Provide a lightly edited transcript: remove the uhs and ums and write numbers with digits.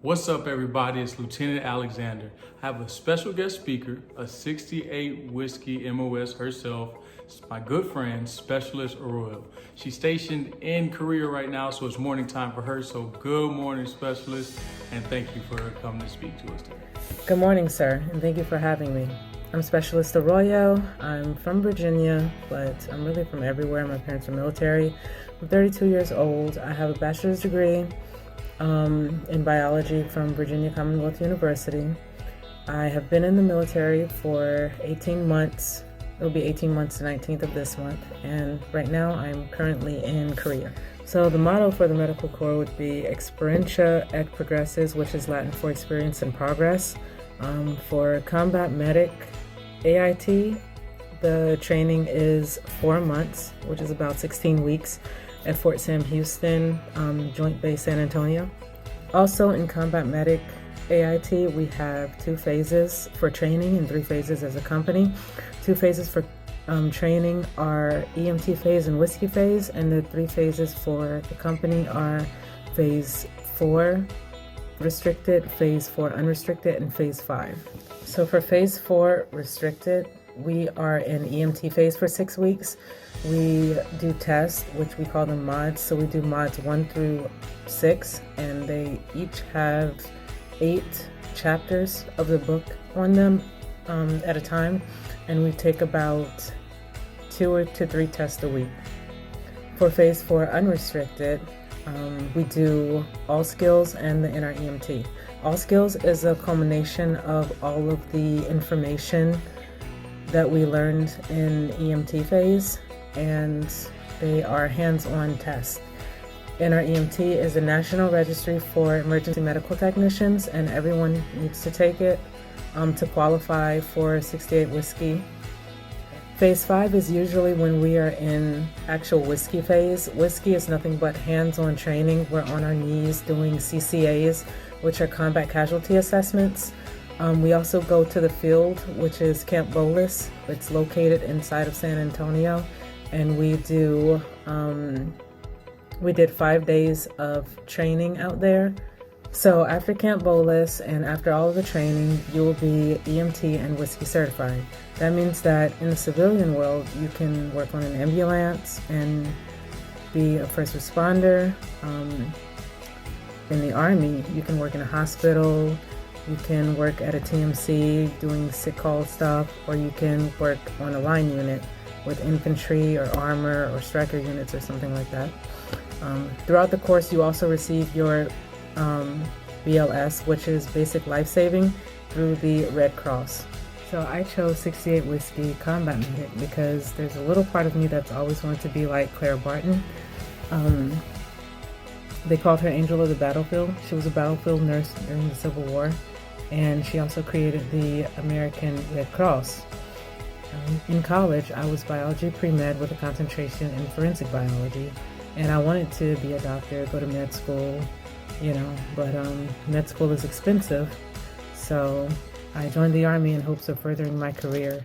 What's up, everybody? It's Lieutenant Alexander. I have a special guest speaker, a 68 whiskey MOS herself. It's my good friend, Specialist Arroyo. She's stationed in Korea right now, so it's morning time for her. So good morning, Specialist, and thank you for coming to speak to us today. Good morning, sir, and thank you for having me. I'm Specialist Arroyo. I'm from Virginia, but I'm really from everywhere. My parents are military. I'm 32 years old. I have a bachelor's degree in biology from Virginia Commonwealth University. I have been in the military for 18 months. It'll be 18 months the 19th of this month, and right now I'm currently in Korea. So the motto for the medical corps would be Experientia et Progresses, which is Latin for experience and progress. For combat medic AIT, the training is 4 months, which is about 16 weeks at Fort Sam Houston, Joint Base San Antonio. Also in combat medic AIT, we have 2 phases for training and 3 phases as a company. 2 phases for training are EMT phase and whiskey phase, and the 3 phases for the company are phase 4 restricted, phase 4 unrestricted, and phase 5. So for phase 4 restricted, we are in EMT phase for 6 weeks. We do tests, which we call them mods. So we do mods 1 through 6, and they each have 8 chapters of the book on them at a time. And we take about 2 to 3 tests a week. For phase 4 unrestricted, we do all skills and the NREMT. All skills is a culmination of all of the information that we learned in EMT phase, and they are hands-on tests. NREMT is a national registry for emergency medical technicians, and everyone needs to take it to qualify for 68 whiskey. Phase 5 is usually when we are in actual whiskey phase. Whiskey is nothing but hands-on training. We're on our knees doing CCAs, which are combat casualty assessments. We also go to the field, which is Camp BOLC. It's located inside of San Antonio, and we did 5 days of training out there. So after Camp BOLC and after all of the training, you will be EMT and whiskey certified. That means that in the civilian world, you can work on an ambulance and be a first responder. In the Army, you can work in a hospital, you can work at a TMC doing sick call stuff, or you can work on a line unit with infantry or armor or striker units or something like that. Throughout the course, you also receive your BLS, which is basic life saving, through the Red Cross. So I chose 68 Whiskey Combat Medic because there's a little part of me that's always wanted to be like Claire Barton. They called her Angel of the Battlefield. She was a battlefield nurse during the Civil War, and she also created the American Red Cross. In college, I was biology pre-med with a concentration in forensic biology, and I wanted to be a doctor, go to med school, but med school is expensive, so I joined the Army in hopes of furthering my career